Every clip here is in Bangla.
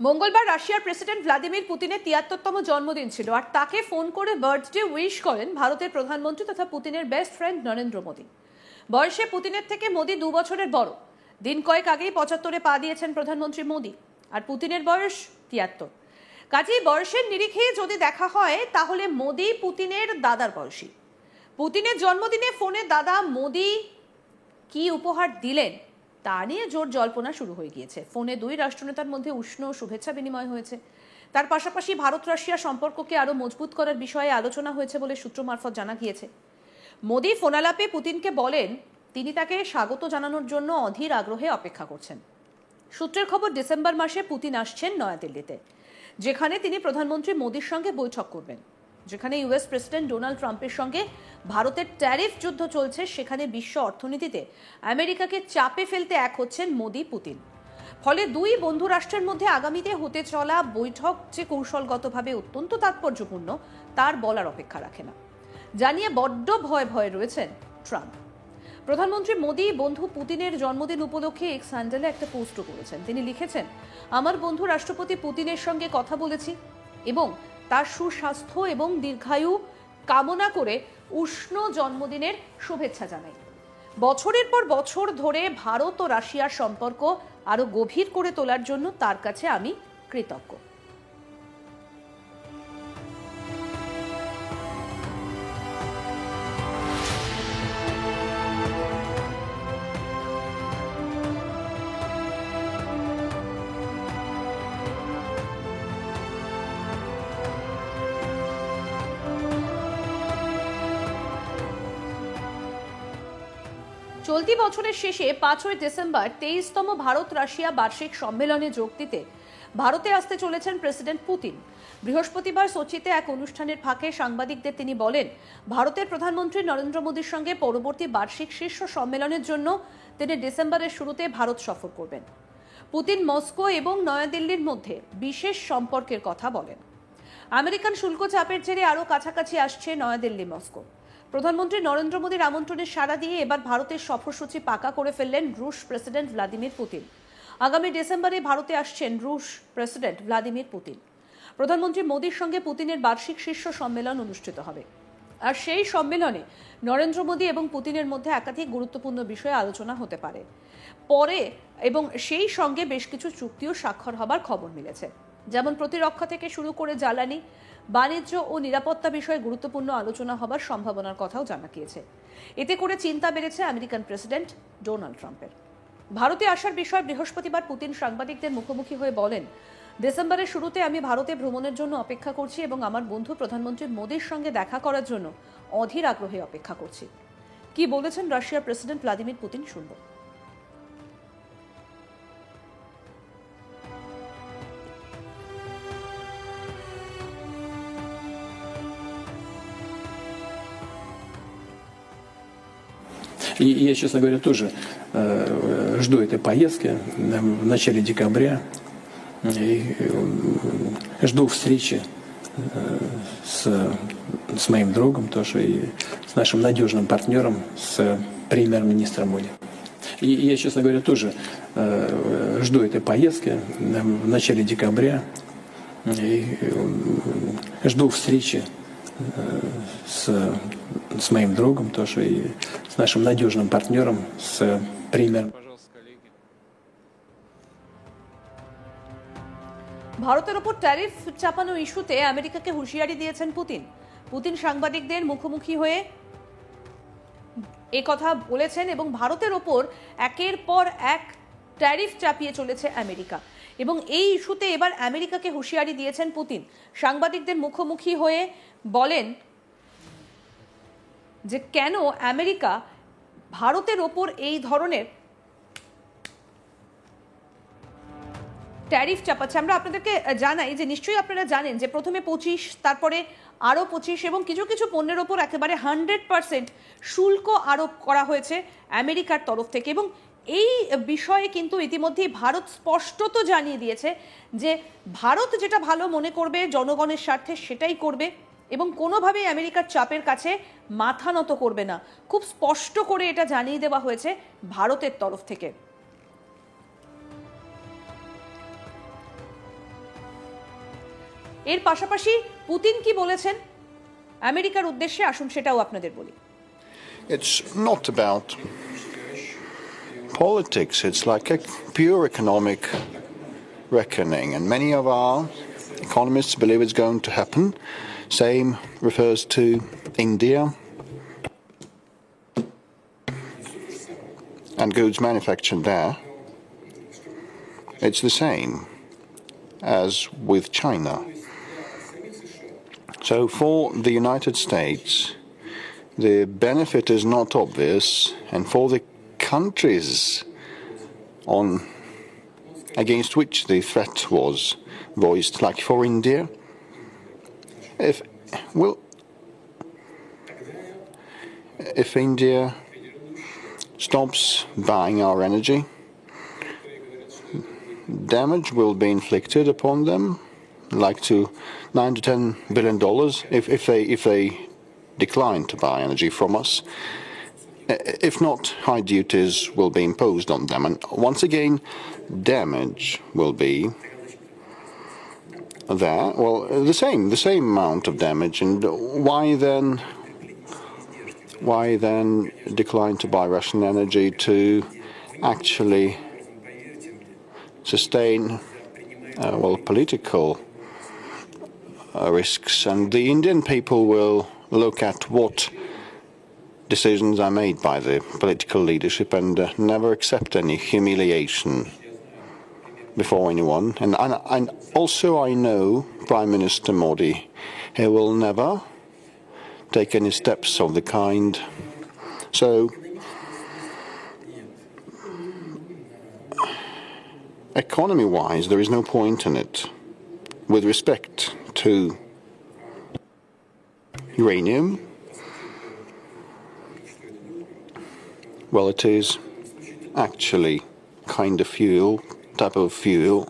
মঙ্গলবার রাশিয়ার প্রেসিডেন্ট ভ্লাদিমির পুতিনের ৭৩তম জন্মদিন ছিল, আর তাকে ফোন করে বার্থডে উইশ করেন ভারতের প্রধানমন্ত্রী তথা পুতিনের বেস্ট ফ্রেন্ড নরেন্দ্র মোদী। বয়সে পুতিনের থেকে মোদী ২ বছরের বড়। দিন কয়েক আগেই ৭৫-এ পা দিয়েছেন প্রধানমন্ত্রী মোদী, আর পুতিনের বয়স ৭৩। কাজেই বয়সের নিরিখে যদি দেখা হয় তাহলে মোদী পুতিনের দাদার বয়সী। পুতিনের জন্মদিনে ফোনে দাদা মোদী কি উপহার দিলেন তা নিয়ে জোর জল্পনা শুরু হয়ে গিয়েছে। ফোনে দুই রাষ্ট্রনেতার মধ্যে উষ্ণ শুভেচ্ছা বিনিময় হয়েছে। তার পাশাপাশি ভারত রাশিয়া সম্পর্ককে আরও মজবুত করার বিষয়ে আলোচনা হয়েছে বলে সূত্র মারফত জানা গিয়েছে। মোদী ফোনালাপে পুতিনকে বলেন তিনি তাকে স্বাগত জানানোর জন্য অধীর আগ্রহে অপেক্ষা করছেন। সূত্রের খবর, ডিসেম্বর মাসে পুতিন আসছেন নয়াদিল্লিতে, যেখানে তিনি প্রধানমন্ত্রী মোদীর সঙ্গে বৈঠক করবেন। যেখানে ইউএস প্রেসিডেন্ট ডোনাল্ড ট্রাম্পের সঙ্গে ভারতের ট্যারিফ যুদ্ধ চলছে, সেখানে বিশ্ব অর্থনীতিতে আমেরিকাকে চাপে ফেলতে এক হচ্ছেন মোদী পুতিন। ফলে দুই বন্ধু রাষ্ট্রের মধ্যে আগামীতে হতে চলা বৈঠক যে কৌশলগতভাবে অত্যন্ত তাৎপর্যপূর্ণ তার বলার অপেক্ষা রাখে না। জানিয়ে বড্ড ভয়ে রয়েছেন ট্রাম্প। প্রধানমন্ত্রী মোদী বন্ধু পুতিনের জন্মদিন উপলক্ষে এক্স হ্যান্ডেলে একটা পোস্টও করেছেন। তিনি লিখেছেন, আমার বন্ধু রাষ্ট্রপতি পুতিনের সঙ্গে কথা বলেছি এবং তার সুস্বাস্থ্য এবং দীর্ঘায়ু কামনা করে উষ্ণ জন্মদিনের শুভেচ্ছা জানাই। বছরের পর বছর ধরে ভারত ও রাশিয়ার সম্পর্ক আরো গভীর করে তোলার জন্য তার কাছে আমি কৃতজ্ঞ। চলতি বছরের শেষে ৫ই ডিসেম্বর ২৩তম ভারত রাশিয়া বার্ষিক সম্মেলনে যোগ দিতে ভারতে আসতে চলেছেন প্রেসিডেন্ট পুতিন। বৃহস্পতিবার সোচিতে এক অনুষ্ঠানের ফাঁকে সাংবাদিকদের তিনি বলেন, ভারতের প্রধানমন্ত্রী নরেন্দ্র মোদীর সঙ্গে পরবর্তী বার্ষিক শীর্ষ সম্মেলনের জন্য তিনি ডিসেম্বরের শুরুতে ভারত সফর করবেন। পুতিন মস্কো এবং নয়াদিল্লির মধ্যে বিশেষ সম্পর্কের কথা বলেন। আমেরিকান শুল্ক চাপের জেরে আরও কাছাকাছি আসছে নয়াদিল্লি মস্কো। প্রধানমন্ত্রী নরেন্দ্র মোদীর আমন্ত্রণে সাড়া দিয়ে এবার ভারতের সফরসূচি পাকা করে ফেললেন রুশ প্রেসিডেন্ট ভ্লাদিমির পুতিন। আগামী ডিসেম্বরে ভারতে আসছেন রুশ প্রেসিডেন্ট ভ্লাদিমির পুতিন। প্রধানমন্ত্রী মোদীর সঙ্গে পুতিনের বার্ষিক শীর্ষ সম্মেলন অনুষ্ঠিত হবে, আর সেই সম্মেলনে নরেন্দ্র মোদী এবং পুতিনের মধ্যে একাধিক গুরুত্বপূর্ণ বিষয়ে আলোচনা হতে পারে পরে, এবং সেই সঙ্গে বেশ কিছু চুক্তিও স্বাক্ষর হবার খবর মিলেছে। যেমন প্রতিরক্ষা থেকে শুরু করে জ্বালানি, বাণিজ্য ও নিরাপত্তা বিষয়ে গুরুত্বপূর্ণ আলোচনা হবার সম্ভাবনার কথাও জানা গিয়েছে। এতে করে চিন্তা বেড়েছে আমেরিকান প্রেসিডেন্ট ডোনাল্ড ট্রাম্পের। ভারতে আসার বিষয়ে বৃহস্পতিবার পুতিন সাংবাদিকদের মুখোমুখি হয়ে বলেন, ডিসেম্বরের শুরুতে আমি ভারতে ভ্রমণের জন্য অপেক্ষা করছি এবং আমার বন্ধু প্রধানমন্ত্রী মোদীর সঙ্গে দেখা করার জন্য অধীর আগ্রহে অপেক্ষা করছি। কি বলেছেন রাশিয়ার প্রেসিডেন্ট ভ্লাদিমির পুতিন, শুনব। И я, честно говоря, тоже жду этой поездки в начале декабря. И жду встречи с моим другом, тоже и с нашим надежным партнером, с премьер-министром Моди. И я, честно говоря, тоже жду этой поездки в начале декабря. И жду встречи с моим другом, тоже и с нашим надежным партнером, с премьером. ভারতের ওপর ট্যারিফ চাপানো ইস্যুতে আমেরিকাকে হুঁশিয়ারি দিয়েছেন পুতিন। পুতিন সাংবাদিকদের মুখোমুখি হয়ে একথা বলেছেন এবং ভারতের ওপর একের পর এক ট্যারিফ চাপিয়ে চলেছে আমেরিকা, এবং এই ইস্যুতে এবার আমেরিকাকে হুঁশিয়ারি দিয়েছেন পুতিন। সাংবাদিকদের মুখোমুখি হয়ে বলেন যে কেন আমেরিকা ভারতের ওপর এই ধরনের ট্যারিফ চাপাচ্ছে। আমরা আপনাদেরকে জানাই যে নিশ্চয়ই আপনারা জানেন যে প্রথমে 25, তারপরে আরও 25 এবং কিছু কিছু পণ্যের ওপর একেবারে 100% শুল্ক আরোপ করা হয়েছে আমেরিকার তরফ থেকে, এবং এই বিষয়ে কিন্তু ইতিমধ্যেই ভারত স্পষ্টত জানিয়ে দিয়েছে যে ভারত যেটা ভালো মনে করবে জনগণের স্বার্থে সেটাই করবে এবং কোনোভাবেই আমেরিকার চাপের কাছে মাথা নত করবে না। খুব স্পষ্ট করে এটা জানিয়ে দেওয়া হয়েছে ভারতের তরফ থেকে। এর পাশাপাশি পুতিন কি বলেছেন আমেরিকার উদ্দেশ্যে, আসুন সেটাও আপনাদের বলি। It's not about politics, it's like a pure economic reckoning, and many of our economists believe it's going to happen. Same refers to India and goods manufactured there. It's the same as with China. So for the United States, the benefit is not obvious, and for the countries against which the threat was voiced, like for India, if India stops buying our energy, damage will be inflicted upon them, like to $9 to $10 billion if they decline to buy energy from us. If not, high duties will be imposed on them, and once again, damage will be there. Well, the same amount of damage, and why then decline to buy Russian energy to actually sustain political risks? And the Indian people will look at what decisions are made by the political leadership and never accept any humiliation before anyone. And also I know Prime Minister Modi, he will never take any steps of the kind. So economy-wise, there is no point in it. With respect to uranium, well, it is actually kind of type of fuel.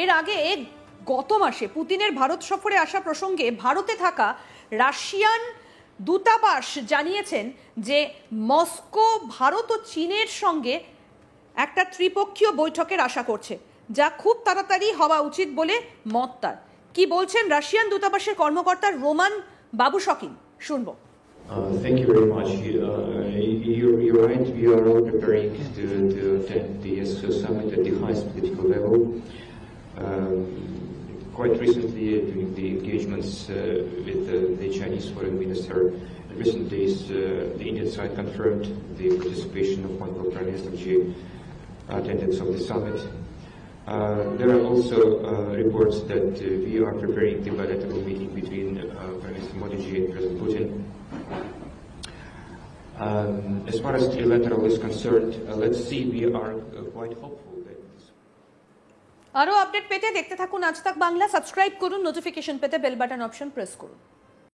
এর আগে গত মাসে পুতিনের ভারত সফরে আসা প্রসঙ্গে ভারতে থাকা রাশিয়ান দূতাবাস জানিয়েছেন যে মস্কো ভারত ও চীনের সঙ্গে একটা ত্রিপক্ষীয় বৈঠকের আশা করছে, যা খুব তাড়াতাড়ি হওয়া উচিত বলে মত তার। কি বলছেন রাশিয়ান দূতাবাসের কর্মকর্তা রোমান বাবুশকিন, শুনবো। Thank you very much. You're right. We are all preparing to attend the ESCO summit at the highest political level. Quite recently, during the engagements with the Chinese foreign minister, in recent days, the Indian side confirmed the participation of Honorable Prime Minister Ji, attendance of the summit. There are also reports that we are preparing the bilateral meeting between Prime Minister Modi Ji and President Putin. As far as trilateral is concerned, let's see, we are quite hopeful that আরো আপডেট পেতে দেখতে থাকুন আজ তাক বাংলা, সাবস্ক্রাইব করুন, নোটিফিকেশন পেতে বেল বাটন অপশন প্রেস করুন।